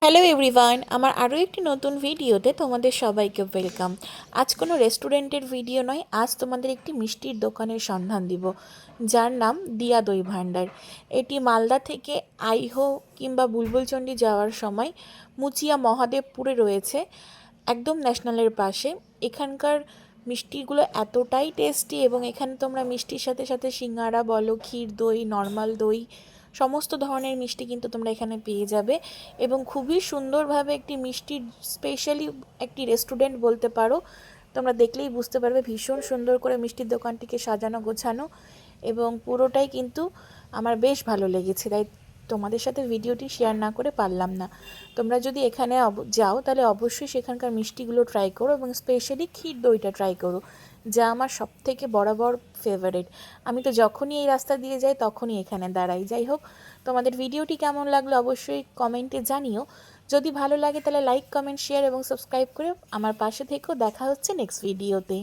Hello everyone, আমার আরও একটি নতুন ভিডিওতে তোমাদের সবাইকে ওয়েলকাম। আজ কোনো রেস্টুরেন্টের ভিডিও নয়, আজ তোমাদের একটি মিষ্টির দোকানের সন্ধান দিব, যার নাম দিয়া দই ভাণ্ডার। এটি মালদা থেকে আইহো কিংবা বুলবুলচন্ডী যাওয়ার সময় মুচিয়া মহাদেবপুরে রয়েছে, একদম ন্যাশনালের পাশে। এখানকার মিষ্টিগুলো এতটাই টেস্টি এবং এখানে তোমরা মিষ্টির সাথে সাথে সিঙ্গারা বলো, ক্ষীর দই, নর্মাল দই, সমস্ত ধরনের মিষ্টি কিন্তু তোমরা এখানে পেয়ে যাবে। এবং খুবই সুন্দরভাবে একটি মিষ্টির স্পেশালি একটি রেস্টুরেন্ট বলতে পারো, তোমরা দেখলেই বুঝতে পারবে। ভীষণ সুন্দর করে মিষ্টির দোকানটিকে সাজানো গোছানো এবং পুরোটাই কিন্তু আমার বেশ ভালো লেগেছে, তাই তোমাদের সাথে ভিডিওটি শেয়ার না করে পারলাম না। তোমরা যদি এখানে যাও তাহলে অবশ্যই সেখানকার মিষ্টিগুলো ট্রাই করো এবং স্পেশালি ক্ষীর দইটা ট্রাই করো, যা আমার সবথেকে বরাবর ফেভারিট। আমি তো যখনই এই রাস্তা দিয়ে যাই তখনই এখানে দাঁড়াই। যাই হোক, তোমাদের ভিডিওটি কেমন লাগলো অবশ্যই কমেন্টে জানিও। যদি ভালো লাগে তাহলে লাইক, কমেন্ট, শেয়ার এবং সাবস্ক্রাইব করে আমার পাশে থেকেও। দেখা হচ্ছে নেক্সট ভিডিওতে।